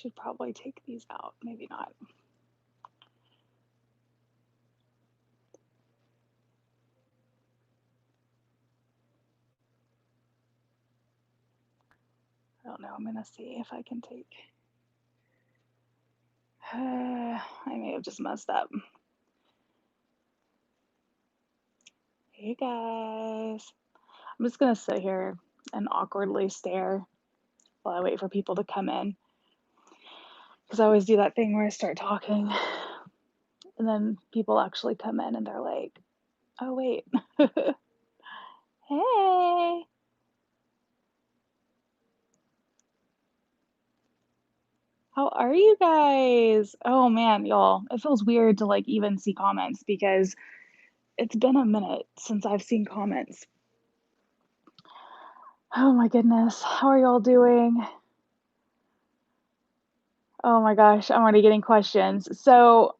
should probably take these out. Maybe not. I don't know. I'm going to see if I can take. I may have just messed up. Hey guys. I'm just going to sit here and awkwardly stare while I wait for people to come in. Because I always do that thing where I start talking and then people actually come in and they're like, oh, wait. Hey. How are you guys? Oh man, y'all. It feels weird to like even see comments because it's been a minute since I've seen comments. Oh my goodness. How are y'all doing? Oh my gosh, I'm already getting questions. So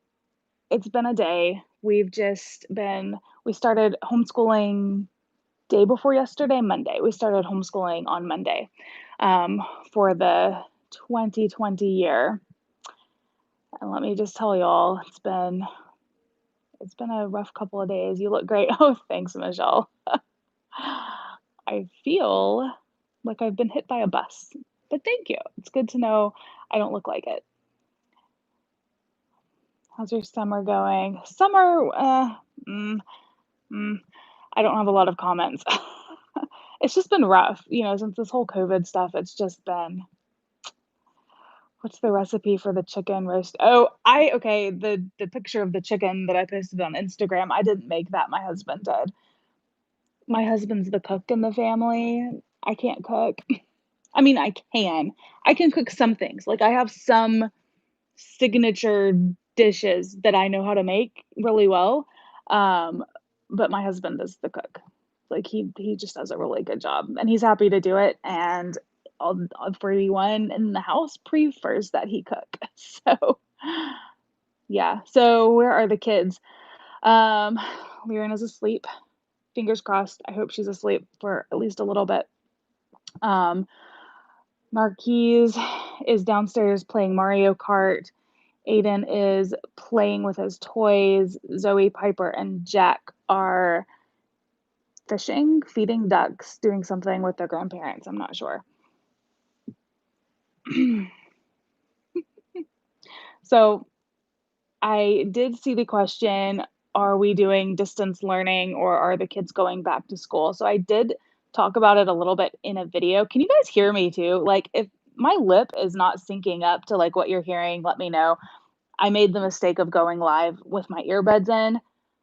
it's been a day. We started homeschooling day before yesterday, Monday. We started homeschooling on Monday for the 2020 year. And let me just tell y'all, it's been a rough couple of days. You look great. Oh, thanks, Michelle. I feel like I've been hit by a bus, but thank you. It's good to know I don't look like it. How's your summer going? I don't have a lot of comments. It's just been rough, since this whole COVID stuff. It's just been. What's the recipe for the chicken roast? Oh, okay, the picture of the chicken that I posted on Instagram, I didn't make that. My husband did. My husband's the cook in the family. I can't cook. I mean, I can. I can cook some things. Like I have some signature dishes that I know how to make really well. Um, but my husband is the cook. Like he just does a really good job, and he's happy to do it. And everyone in the house prefers that he cook. So yeah. So where are the kids? Um, Liren is asleep. Fingers crossed. I hope she's asleep for at least a little bit. Um, Narkis is downstairs playing Mario Kart. Aiden is playing with his toys. Zoe, Piper, and Jack are fishing, feeding ducks, doing something with their grandparents. I'm not sure. So I did see the question, are we doing distance learning or are the kids going back to school? So I did talk about it a little bit in a video. Can you guys hear me too? Like if my lip is not syncing up to like what you're hearing, let me know. I made the mistake of going live with my earbuds in.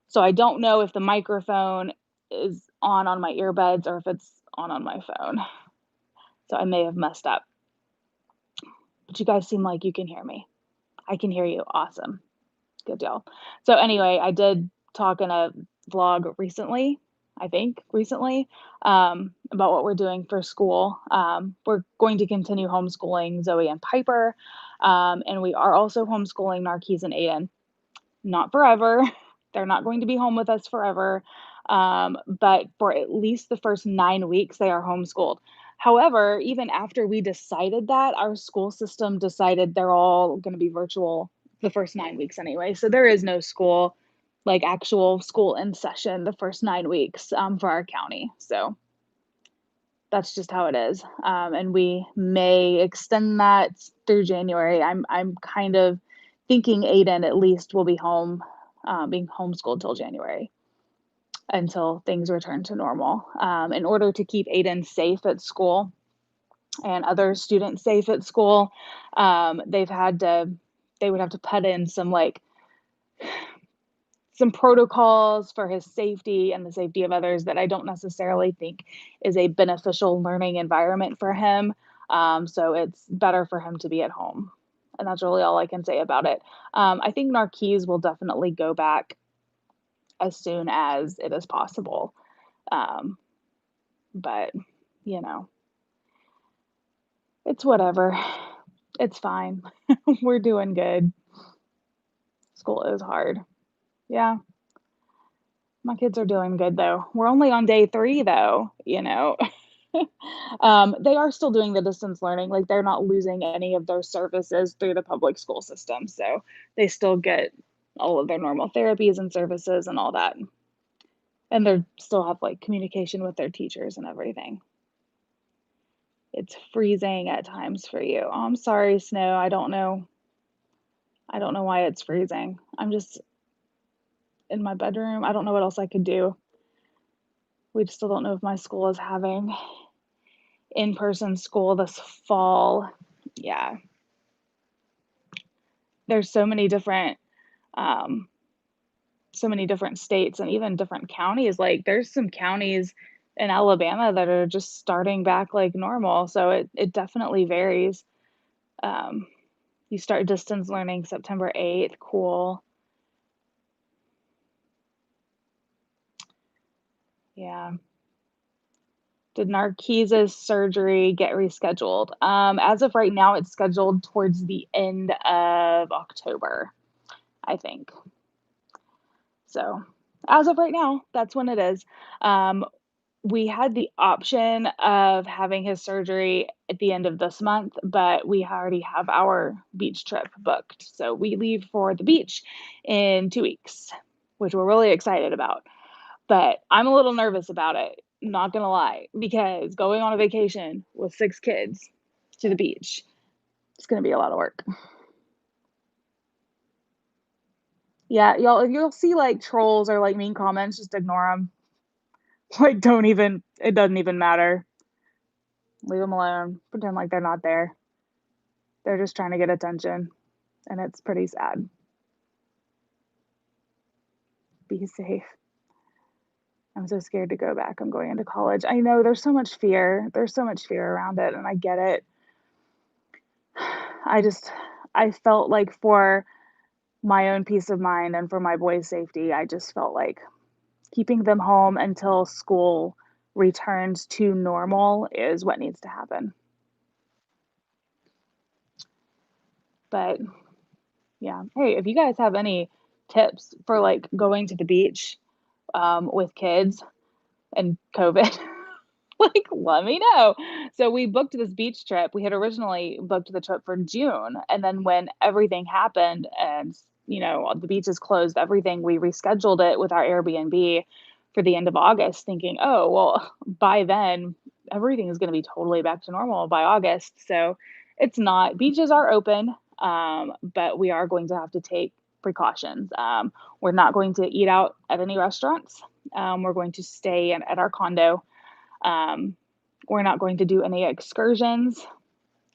So I don't know if the microphone is on my earbuds or if it's on my phone. So I may have messed up. But you guys seem like you can hear me. I can hear you. Awesome. Good deal. So anyway, I did talk in a vlog recently, about what we're doing for school. We're going to continue homeschooling Zoe and Piper, and we are also homeschooling Narkis and Aiden. Not forever. They're not going to be home with us forever, but for at least the first 9 weeks, they are homeschooled. However, even after we decided that, our school system decided they're all going to be virtual the first 9 weeks anyway. So there is no school, like actual school in session the first 9 weeks for our county. So that's just how it is. And we may extend that through January. I'm kind of thinking Aiden at least will be home, being homeschooled till January until things return to normal. In order to keep Aiden safe at school and other students safe at school, they would have to put in some protocols for his safety and the safety of others that I don't necessarily think is a beneficial learning environment for him. So it's better for him to be at home. And that's really all I can say about it. I think Narkis will definitely go back as soon as it is possible. But, it's whatever. It's fine. We're doing good. School is hard. Yeah. My kids are doing good though. We're only on day 3 though. They are still doing the distance learning, like, they're not losing any of their services through the public school system, so they still get all of their normal therapies and services and all that, and they still have, like, communication with their teachers and everything. It's freezing at times for you. Oh, I'm sorry, Snow, I don't know why it's freezing. I'm just in my bedroom, I don't know what else I could do. We still don't know if my school is having in-person school this fall. Yeah, there's um, so many different states and even different counties. Like, there's some counties in Alabama that are just starting back like normal, so it definitely varies. Um, you start distance learning September 8th, cool. Yeah. Did Narkis' surgery get rescheduled? As of right now, it's scheduled towards the end of October, I think. So, as of right now, that's when it is. Um, we had the option of having his surgery at the end of this month, but we already have our beach trip booked. So we leave for the beach in 2 weeks, which we're really excited about. But I'm a little nervous about it, not gonna lie, because going on a vacation with 6 kids to the beach, it's gonna be a lot of work. Yeah, y'all, if you'll see, like, trolls or, like, mean comments, just ignore them. Like, don't even it doesn't even matter. Leave them alone. Pretend like they're not there. They're just trying to get attention, and it's pretty sad. Be safe. I'm so scared to go back. I'm going into college. I know there's so much fear. There's so much fear around it, and I get it. I just I felt like for my own peace of mind and for my boys' safety, I just felt like keeping them home until school returns to normal is what needs to happen. But yeah, hey, if you guys have any tips for like going to the beach with kids and COVID, like, let me know. So we booked this beach trip. We had originally booked the trip for June, and then when everything happened and, the beaches closed, everything, we rescheduled it with our Airbnb for the end of August, thinking, "Oh, well, by then, everything is gonna be totally back to normal by August." So it's not. Beaches are open, but we are going to have to take precautions. We're not going to eat out at any restaurants. We're going to stay at our condo. um, we're not going to do any excursions,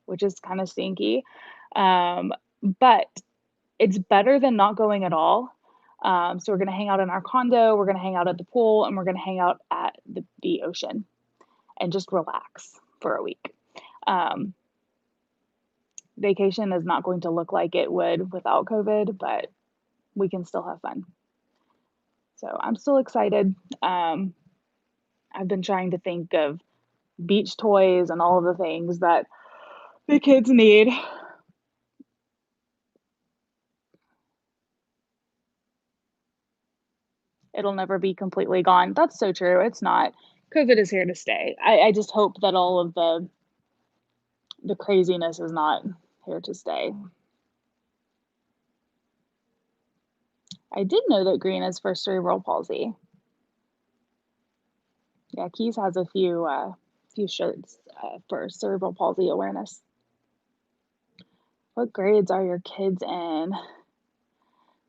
which is kind of stinky. But it's better than not going at all. So we're going to hang out in our condo, we're going to hang out at the pool, and we're going to hang out at the ocean and just relax for a week. Um, Vacation is not going to look like it would without COVID, but we can still have fun. So I'm still excited. Um, I've been trying to think of beach toys and all of the things that the kids need. It'll never be completely gone. That's so true. It's not. COVID is here to stay. I just hope that all of the craziness is not here to stay. I did know that green is for cerebral palsy. Yeah, Keys has a few shirts for cerebral palsy awareness. What grades are your kids in?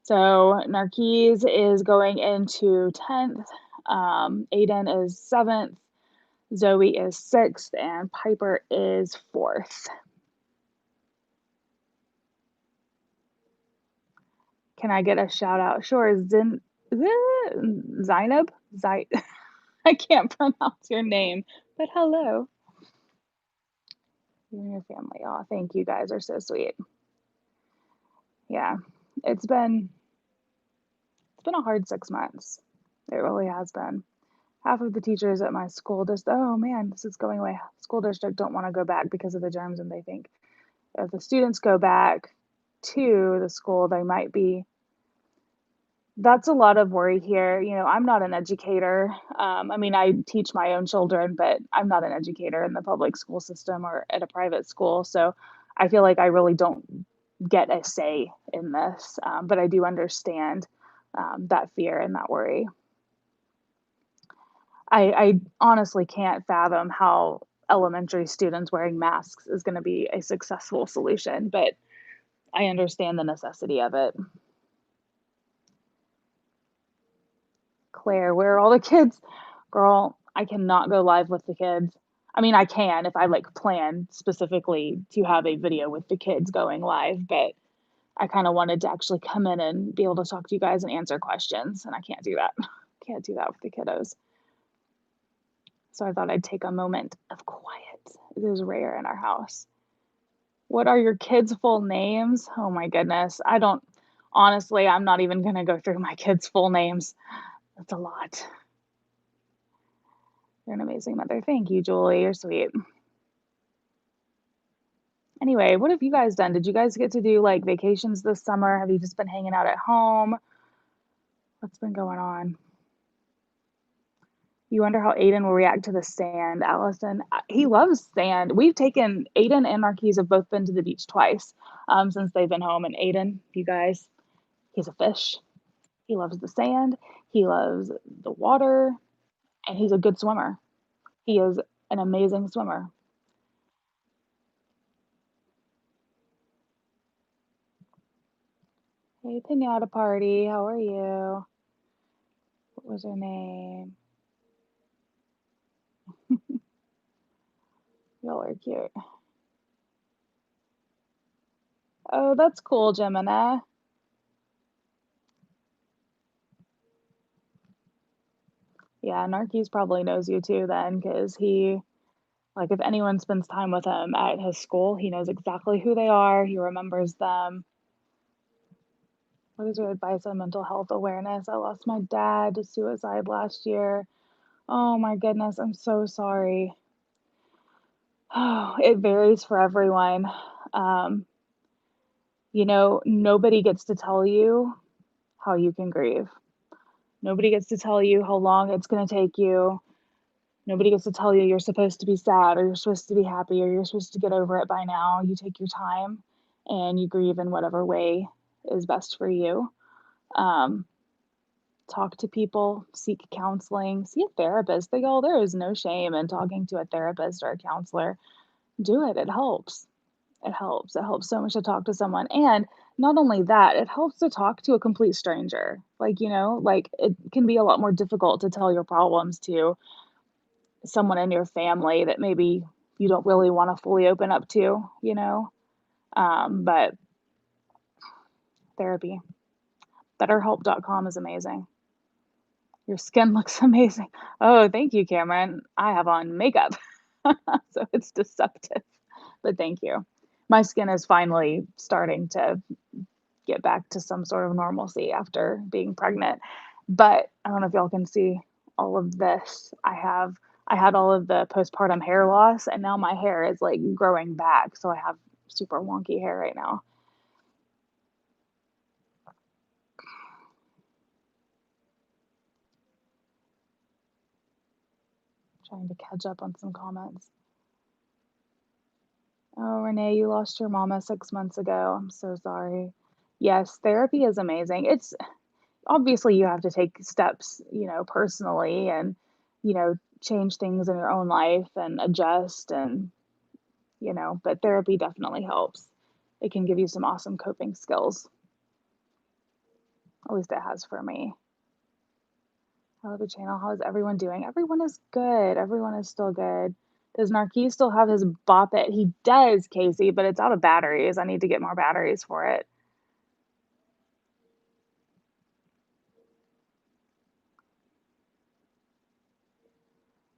So Narkis is going into 10th. Aiden is 7th. Zoe is 6th, and Piper is 4th. Can I get a shout out? Sure. Zainab? I can't pronounce your name, but hello. You and your family. Oh, thank you guys are so sweet. Yeah. It's been it's been a hard 6 months. It really has been. Half of the teachers at my school just, oh man, this is going away. School district don't want to go back because of the germs, and they think if the students go back to the school, they might be That's a lot of worry here. I'm not an educator. I mean, I teach my own children, but I'm not an educator in the public school system or at a private school. So I feel like I really don't get a say in this. But I do understand that fear and that worry. I honestly can't fathom how elementary students wearing masks is going to be a successful solution, but I understand the necessity of it. Claire, where are all the kids? Girl, I cannot go live with the kids. I mean, I can if I like plan specifically to have a video with the kids going live, but I kind of wanted to actually come in and be able to talk to you guys and answer questions, and I can't do that. Can't do that with the kiddos. So I thought I'd take a moment of quiet. It is rare in our house. What are your kids' full names? Oh my goodness. I don't, honestly, I'm not even going to go through my kids' full names. That's a lot. You're an amazing mother. Thank you, Julie. You're sweet. Anyway, what have you guys done? Did you guys get to do like vacations this summer? Have you just been hanging out at home? What's been going on? You wonder how Aiden will react to the sand, Allison. He loves sand. We've taken Aiden and Narkis have both been to the beach twice since they've been home. And Aiden, you guys, he's a fish. He loves the sand. He loves the water, and he's a good swimmer. He is an amazing swimmer. Hey, Pinata Party, how are you? What was her name? Y'all are cute. Oh, that's cool, Gemini. Yeah, Narkis probably knows you too then, because like, if anyone spends time with him at his school, he knows exactly who they are. He remembers them. What is your advice on mental health awareness? I lost my dad to suicide last year. Oh my goodness, I'm so sorry. Oh, it varies for everyone. Um, nobody gets to tell you how you can grieve. Nobody gets to tell you how long it's going to take you. Nobody gets to tell you you're supposed to be sad or you're supposed to be happy or you're supposed to get over it by now. You take your time and you grieve in whatever way is best for you. Um, Talk to people, seek counseling, see a therapist. There is no shame in talking to a therapist or a counselor. Do it. It helps. It helps. It helps so much to talk to someone. And not only that, it helps to talk to a complete stranger. Like it can be a lot more difficult to tell your problems to someone in your family that maybe you don't really want to fully open up to. But therapy, betterhelp.com is amazing. Your skin looks amazing. Oh, thank you, Cameron. I have on makeup, so it's deceptive, but thank you. My skin is finally starting to get back to some sort of normalcy after being pregnant. But I don't know if y'all can see all of this. I had all of the postpartum hair loss and now my hair is like growing back. So I have super wonky hair right now. Trying to catch up on some comments. Oh, Renee, you lost your mama 6 months ago. I'm so sorry. Yes, therapy is amazing. It's obviously you have to take steps, personally and, change things in your own life and adjust but therapy definitely helps. It can give you some awesome coping skills. At least it has for me. I love the channel. How is everyone doing? Everyone is good. Everyone is still good. Does Narkis still have his Bop It? He does, Casey, but it's out of batteries. I need to get more batteries for it.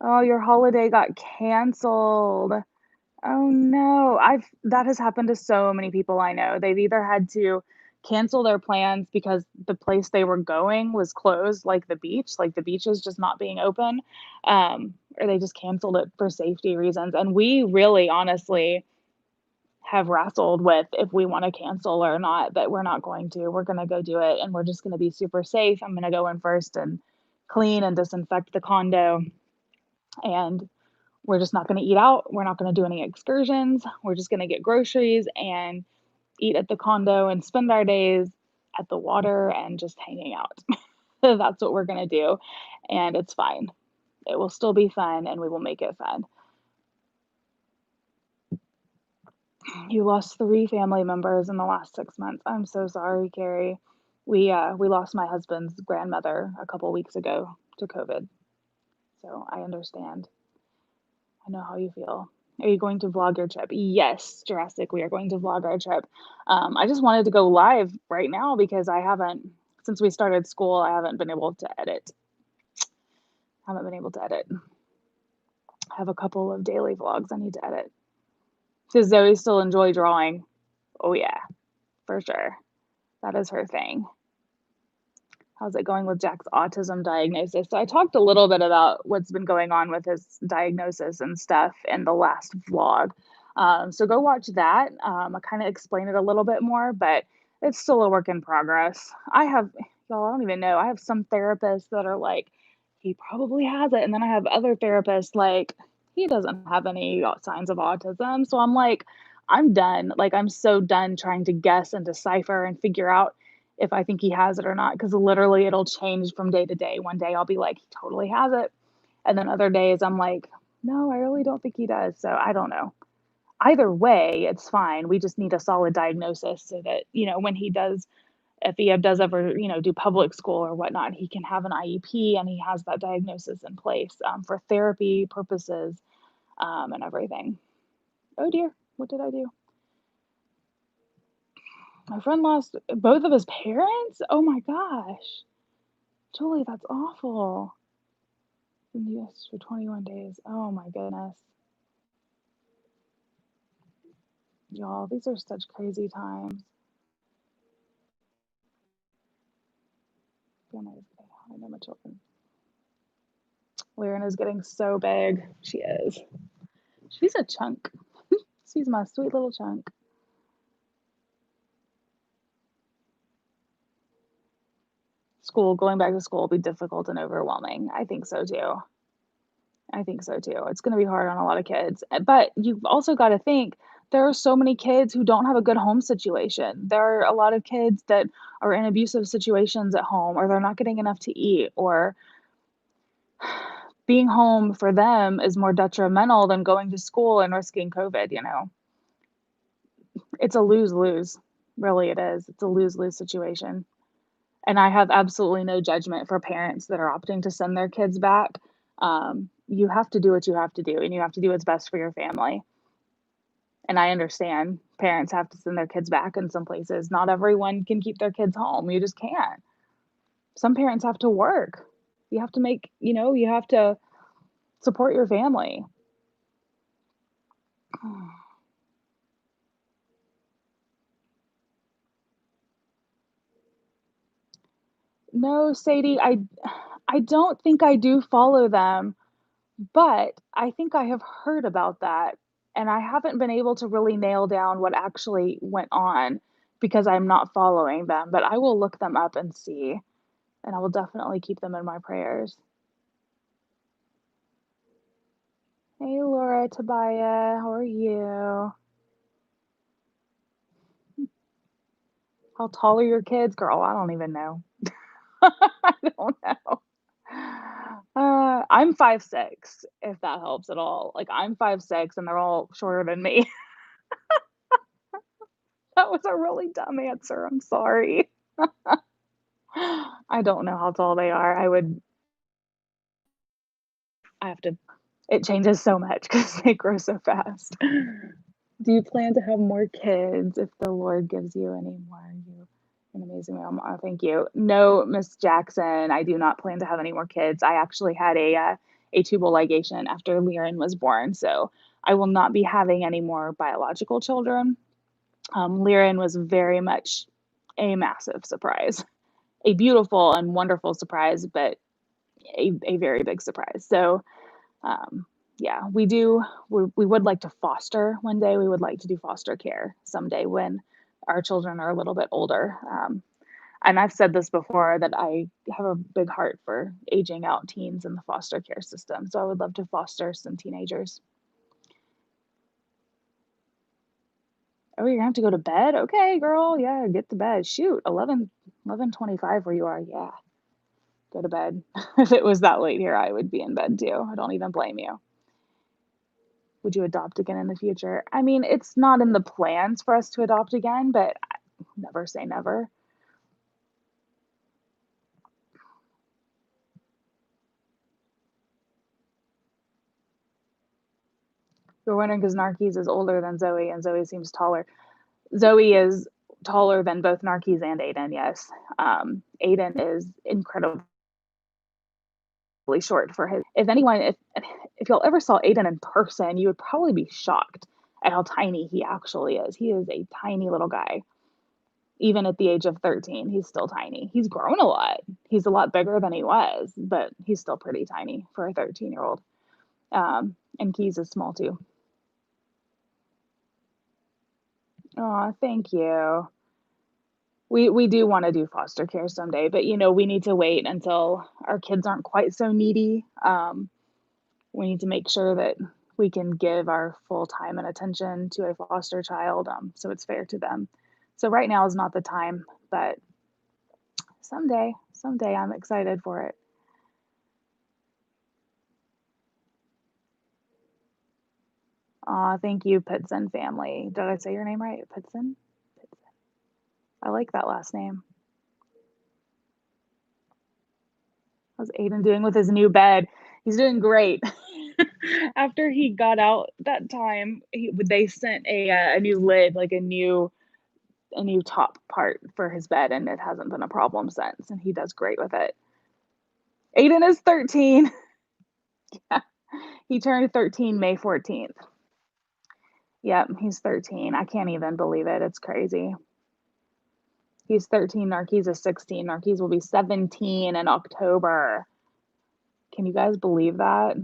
Oh, your holiday got canceled. Oh no. I've That has happened to so many people I know. They've either had to cancel their plans because the place they were going was closed, like the beach is just not being open, or they just canceled it for safety reasons. And we really honestly have wrestled with if we want to cancel or not, but we're not going to. We're going to go do it and we're just going to be super safe. I'm going to go in first and clean and disinfect the condo. And we're just not going to eat out. We're not going to do any excursions. We're just going to get groceries and eat at the condo and spend our days at the water and just hanging out. That's what we're going to do. And it's fine. It will still be fun and we will make it fun. You lost 3 family members in the last 6 months. I'm so sorry, Carrie. We lost my husband's grandmother a couple weeks ago to COVID. So I understand. I know how you feel. Are you going to vlog your trip? Yes, Jurassic, we are going to vlog our trip. I just wanted to go live right now because I haven't, since we started school, I haven't been able to edit. I have a couple of daily vlogs I need to edit. Does Zoe still enjoy drawing? Oh yeah, for sure. That is her thing. How's it going with Jack's autism diagnosis? So I talked a little bit about what's been going on with his diagnosis and stuff in the last vlog. So go watch that. I kind of explain it a little bit more, but it's still a work in progress. Y'all, I don't even know. I have some therapists that are like, he probably has it. And then I have other therapists like, he doesn't have any signs of autism. So I'm like, I'm done. Like, I'm so done trying to guess and decipher and figure out if I think he has it or not, because literally it'll change from day to day. One day I'll be like, he totally has it. And then other days I'm like, no, I really don't think he does. So I don't know. Either way, it's fine. We just need a solid diagnosis so that, when he does, if he does ever, do public school or whatnot, he can have an IEP and he has that diagnosis in place for therapy purposes and everything. Oh dear, what did I do? My friend lost both of his parents? Oh my gosh. Julie, that's awful. In the US for 21 days. Oh my goodness. Y'all, these are such crazy times. I know my children. Lyran is getting so big. She is. She's a chunk. She's my sweet little chunk. Going back to school will be difficult and overwhelming. I think so too. It's going to be hard on a lot of kids. But you've also got to think there are so many kids who don't have a good home situation. There are a lot of kids that are in abusive situations at home, or they're not getting enough to eat, or being home for them is more detrimental than going to school and risking COVID. It's a lose-lose. Really, it is. It's a lose-lose situation. And I have absolutely no judgment for parents that are opting to send their kids back. You have to do what you have to do, and you have to do what's best for your family. And I understand parents have to send their kids back in some places. Not everyone can keep their kids home. You just can't. Some parents have to work. You have to you have to support your family. No, Sadie, I don't think I do follow them, but I think I have heard about that, and I haven't been able to really nail down what actually went on because I'm not following them, but I will look them up and see, and I will definitely keep them in my prayers. Hey, Laura, Tobiah, how are you? How tall are your kids? Girl, I don't even know. I don't know. I'm 5'6", if that helps at all. Like, I'm 5'6", and they're all shorter than me. That was a really dumb answer. I'm sorry. I don't know how tall they are. I have to, it changes so much because they grow so fast. Do you plan to have more kids if the Lord gives you any more? You an amazing mom. Oh, thank you. No, Miss Jackson, I do not plan to have any more kids. I actually had a tubal ligation after Lyran was born, so I will not be having any more biological children. Lyran was very much a massive surprise, a beautiful and wonderful surprise, but a very big surprise. So Yeah, we would like to foster one day. We would like to do foster care someday when our children are a little bit older. And I've said this before that I have a big heart for aging out teens in the foster care system. So I would love to foster some teenagers. Oh, you're gonna have to go to bed? Okay, girl. Yeah, get to bed. Shoot, 11:25 where you are. Yeah, go to bed. If it was that late here, I would be in bed too. I don't even blame you. Would you adopt again in the future? I mean, it's not in the plans for us to adopt again, but never say never. You're wondering because Narkis is older than Zoe and Zoe seems taller. Zoe is taller than both Narkis and Aiden, yes. Aiden is incredibly short for his. If anyone, if y'all ever saw Aiden in person, you would probably be shocked at how tiny he actually is. He is a tiny little guy. Even at the age of 13, he's still tiny. He's grown a lot. He's a lot bigger than he was, but he's still pretty tiny for a 13-year-old. And Keys is small too. Oh, thank you. We do want to do foster care someday, but we need to wait until our kids aren't quite so needy. We need to make sure that we can give our full time and attention to a foster child, so it's fair to them. So right now is not the time, but someday I'm excited for it. Aw, thank you, Pitson family. Did I say your name right? Pitson? Pitson. I like that last name. How's Aiden doing with his new bed? He's doing great. After he got out that time, they sent a new lid, like a new top part for his bed, and it hasn't been a problem since. And he does great with it. Aiden is 13. He turned 13 May 14th. Yep, he's 13. I can't even believe it. It's crazy. He's 13. Narkis is 16. Narkis will be 17 in October. Can you guys believe that?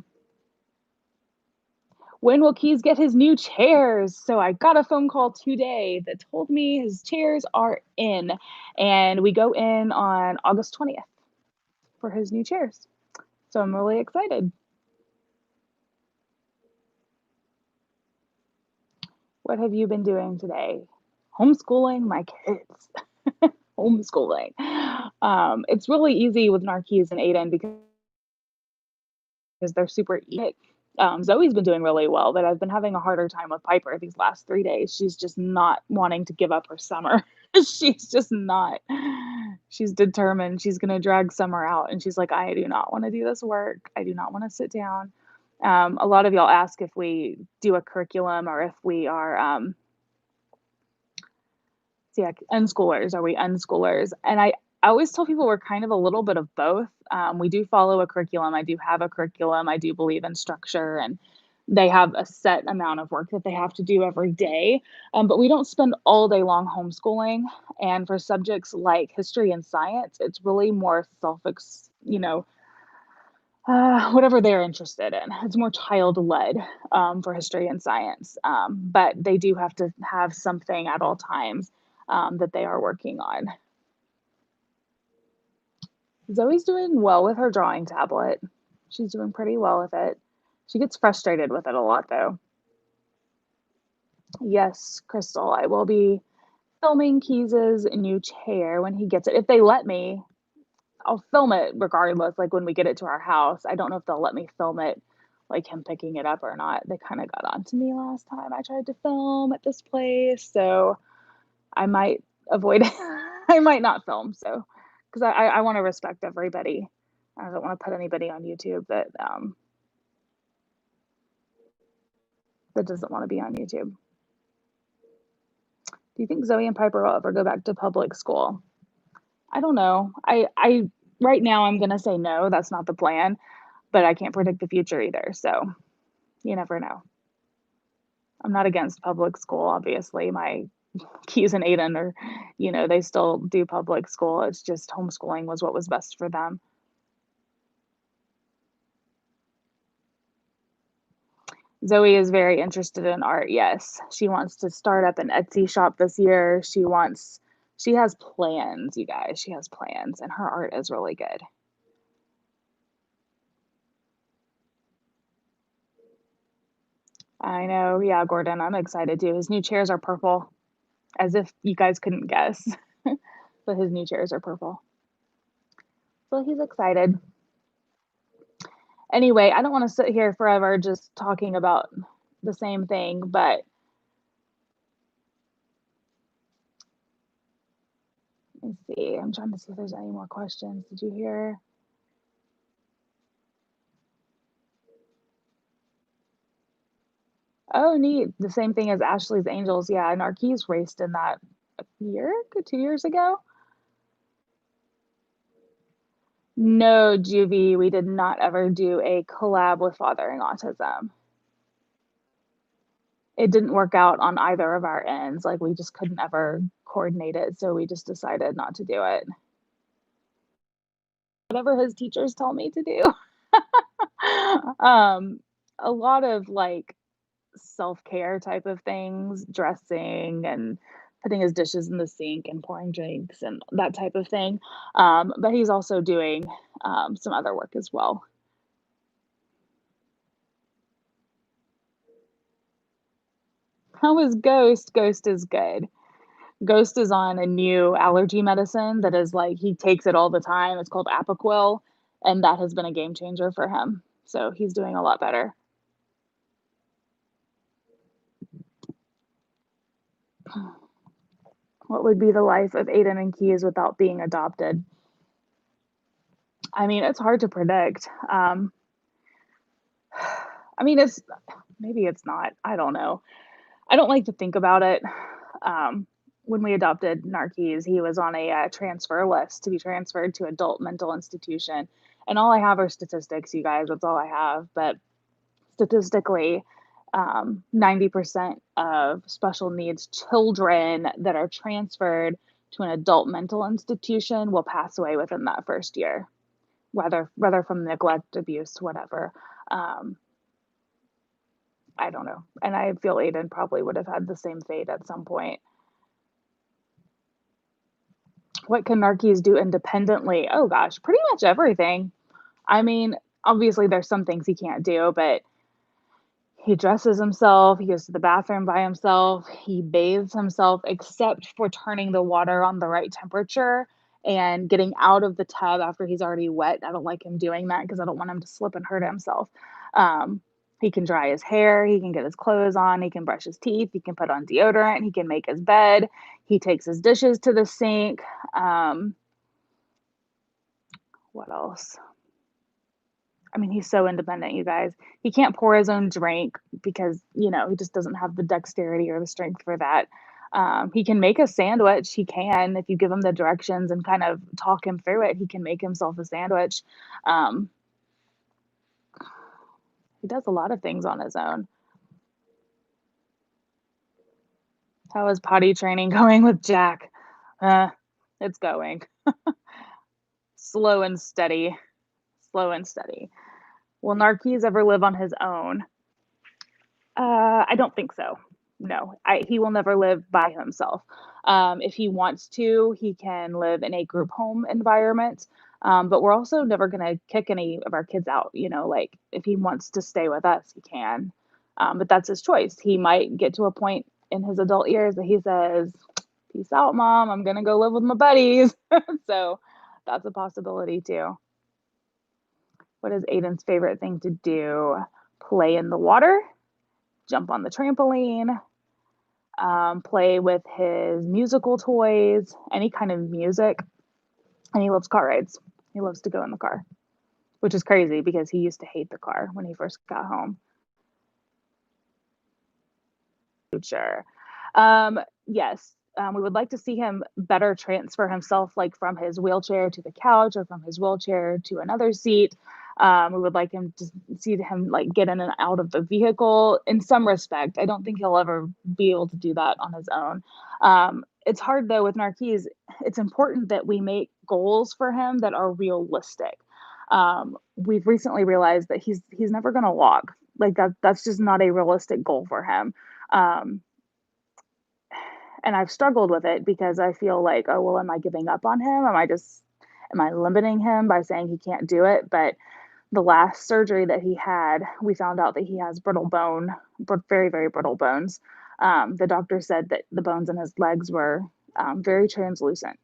When will Keys get his new chairs? So I got a phone call today that told me his chairs are in, and we go in on August 20th for his new chairs. So I'm really excited. What have you been doing today? Homeschooling my kids. Homeschooling. It's really easy with Narkis and Aiden because they're super easy. Zoe's been doing really well, but I've been having a harder time with Piper these last 3 days. She's just not wanting to give up her summer. She's just not. She's determined she's going to drag summer out. And she's like, I do not want to do this work. I do not want to sit down. A lot of y'all ask if we do a curriculum or if we are, unschoolers. Are we unschoolers? And I always tell people we're kind of a little bit of both. We do follow a curriculum. I do have a curriculum. I do believe in structure, and they have a set amount of work that they have to do every day. But we don't spend all day long homeschooling. And for subjects like history and science, it's really more whatever they're interested in. It's more child led for history and science. But they do have to have something at all times that they are working on. Zoe's doing well with her drawing tablet. She's doing pretty well with it. She gets frustrated with it a lot, though. Yes, Crystal, I will be filming Keys's new chair when he gets it. If they let me, I'll film it regardless, like when we get it to our house. I don't know if they'll let me film it, like him picking it up or not. They kind of got on to me last time I tried to film at this place, so I might avoid it. I might not film, so because I want to respect everybody. I don't want to put anybody on YouTube that doesn't want to be on YouTube. Do you think Zoe and Piper will ever go back to public school? I don't know. I right now I'm gonna say no. That's not the plan, but I can't predict the future either. So you never know. I'm not against public school. Obviously, my Keys and Aiden are, they still do public school. It's just homeschooling was what was best for them. Zoe is very interested in art, yes. She wants to start up an Etsy shop this year. She has plans, you guys. She has plans, and her art is really good. I know. Yeah, Gordon, I'm excited too. His new chairs are purple, as if you guys couldn't guess. But his new chairs are purple. So he's excited. Anyway, I don't want to sit here forever just talking about the same thing, but let's see. I'm trying to see if there's any more questions. Did you hear? Oh, neat. The same thing as Ashley's Angels. Yeah, Narkis raced in that a year, 2 years ago. No, Juvie, we did not ever do a collab with Fathering Autism. It didn't work out on either of our ends. Like, we just couldn't ever coordinate it, so we just decided not to do it. Whatever his teachers tell me to do. Um, a lot of, like, self-care type of things, dressing and putting his dishes in the sink and pouring drinks and that type of thing. But he's also doing, some other work as well. How is Ghost? Ghost is good. Ghost is on a new allergy medicine that is like he takes it all the time. It's called Apoquel, and that has been a game changer for him. So he's doing a lot better. What would be the life of Aiden and Keys without being adopted? I mean, it's hard to predict. I mean, it's maybe it's not. I don't know. I don't like to think about it. When we adopted Narkis, he was on a transfer list to be transferred to adult mental institution. And all I have are statistics, you guys. That's all I have. But statistically, 90% of special needs children that are transferred to an adult mental institution will pass away within that first year, whether from neglect, abuse, whatever. Um, I don't know. And I feel Aiden probably would have had the same fate at some point. What can Narkies do independently? Oh gosh, pretty much everything. I mean, obviously there's some things he can't do, but he dresses himself, he goes to the bathroom by himself, he bathes himself, except for turning the water on the right temperature and getting out of the tub after he's already wet. I don't like him doing that because I don't want him to slip and hurt himself. Um, he can dry his hair, he can get his clothes on, he can brush his teeth, he can put on deodorant, he can make his bed, he takes his dishes to the sink. Um, what else? I mean, he's so independent, you guys. He can't pour his own drink because, he just doesn't have the dexterity or the strength for that. He can make a sandwich. He can, if you give him the directions and kind of talk him through it, he can make himself a sandwich. Um, he does a lot of things on his own. How is potty training going with Jack? Uh, it's going slow and steady, slow and steady. Will Narkis ever live on his own? I don't think so. No, he will never live by himself. If he wants to, he can live in a group home environment. But we're also never going to kick any of our kids out. Like if he wants to stay with us, he can. But that's his choice. He might get to a point in his adult years that he says, "Peace out, mom. I'm going to go live with my buddies." So that's a possibility too. What is Aiden's favorite thing to do? Play in the water, jump on the trampoline, play with his musical toys, any kind of music. And he loves car rides. He loves to go in the car, which is crazy because he used to hate the car when he first got home. Sure. Yes, we would like to see him better transfer himself, like from his wheelchair to the couch or from his wheelchair to another seat. We would like him to see him like get in and out of the vehicle in some respect. I don't think he'll ever be able to do that on his own. It's hard though with Narkis. It's important that we make goals for him that are realistic. We've recently realized that he's never going to walk. Like, that's just not a realistic goal for him. Um, and I've struggled with it because I feel like, "Oh, well, am I giving up on him? Am I limiting him by saying he can't do it?" But the last surgery that he had, we found out that he has brittle bone, very, very brittle bones. The doctor said that the bones in his legs were very translucent,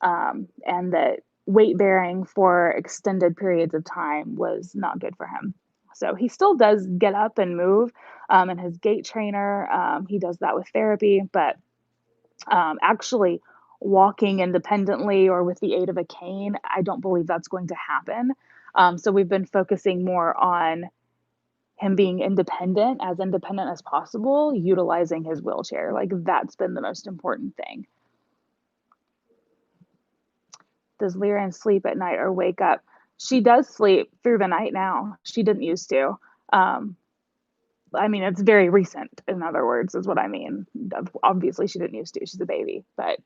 and that weight bearing for extended periods of time was not good for him. So he still does get up and move, and his gait trainer, he does that with therapy, but actually walking independently or with the aid of a cane, I don't believe that's going to happen. So we've been focusing more on him being independent as possible, utilizing his wheelchair. Like that's been the most important thing. Does Lyran sleep at night or wake up? She does sleep through the night now. She didn't used to. Um, I mean, it's very recent, in other words, is what I mean. Obviously, she didn't used to. She's a baby, but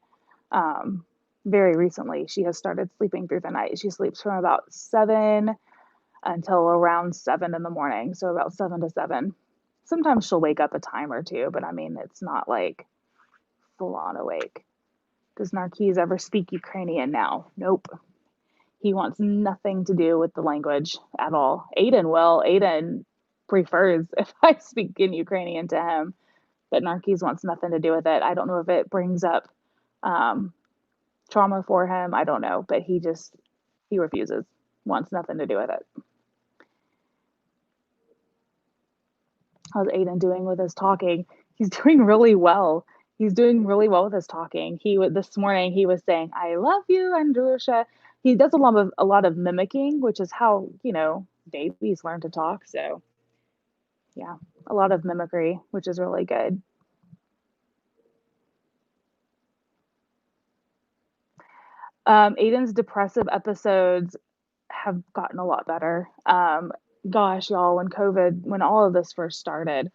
um, very recently, she has started sleeping through the night. She sleeps from about 7 until around 7 in the morning. So about 7 to 7. Sometimes she'll wake up a time or two, but I mean, it's not like full on awake. Does Narkis ever speak Ukrainian now? Nope. He wants nothing to do with the language at all. Aiden will. Aiden prefers if I speak in Ukrainian to him, but Narkis wants nothing to do with it. I don't know if it brings up um, trauma for him. I don't know, but he refuses, wants nothing to do with it. How's Aiden doing with his talking? He's doing really well. He's doing really well with his talking. This morning he was saying, "I love you, Andrusha." He does a lot of mimicking, which is how babies learn to talk. So yeah, a lot of mimicry, which is really good. Aiden's depressive episodes have gotten a lot better. Gosh, y'all, when all of this first started,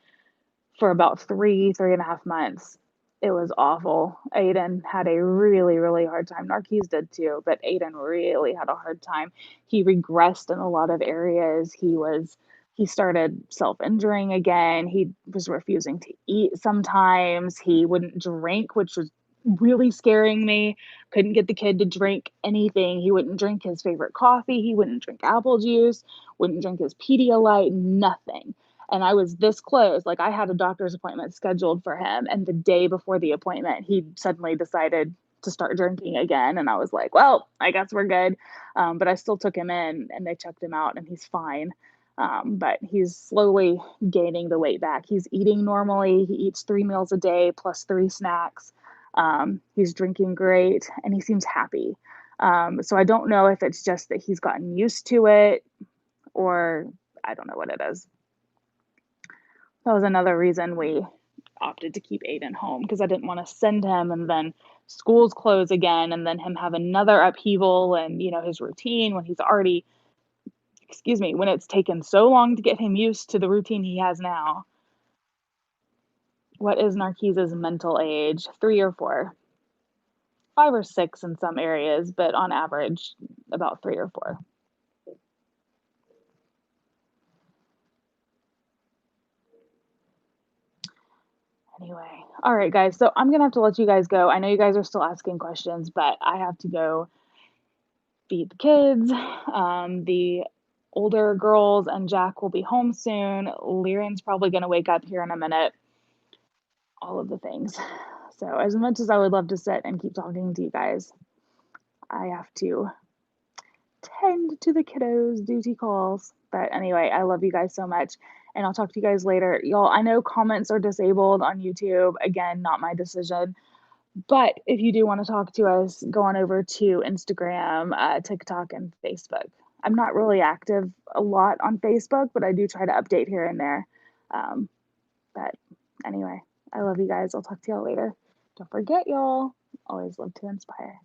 for about 3.5 months. It was awful. Aiden had a really, really hard time. Narkis did too, but Aiden really had a hard time. He regressed in a lot of areas. He started self-injuring again. He was refusing to eat sometimes. He wouldn't drink, which was really scaring me. Couldn't get the kid to drink anything. He wouldn't drink his favorite coffee. He wouldn't drink apple juice, wouldn't drink his Pedialyte, nothing. And I was this close. Like I had a doctor's appointment scheduled for him, and the day before the appointment, he suddenly decided to start drinking again. And I was like, well, I guess we're good. But I still took him in, and they checked him out, and he's fine. But he's slowly gaining the weight back. He's eating normally. He eats 3 meals a day plus 3 snacks. He's drinking great, and he seems happy. So I don't know if it's just that he's gotten used to it, or I don't know what it is. That was another reason we opted to keep Aiden home, because I didn't want to send him and then schools close again and then him have another upheaval and his routine when he's already, excuse me, when it's taken so long to get him used to the routine he has now. What is Narkisa's mental age? 3 or 4, 5 or 6 in some areas, but on average about 3 or 4. Anyway, all right, guys. So I'm gonna have to let you guys go. I know you guys are still asking questions, but I have to go feed the kids. The older girls and Jack will be home soon. Lyran's probably gonna wake up here in a minute. All of the things. So as much as I would love to sit and keep talking to you guys, I have to tend to the kiddos' duty calls. But anyway, I love you guys so much. And I'll talk to you guys later. Y'all, I know comments are disabled on YouTube. Again, not my decision. But if you do want to talk to us, go on over to Instagram, TikTok, and Facebook. I'm not really active a lot on Facebook, but I do try to update here and there. But anyway, I love you guys. I'll talk to y'all later. Don't forget, y'all, always love to inspire.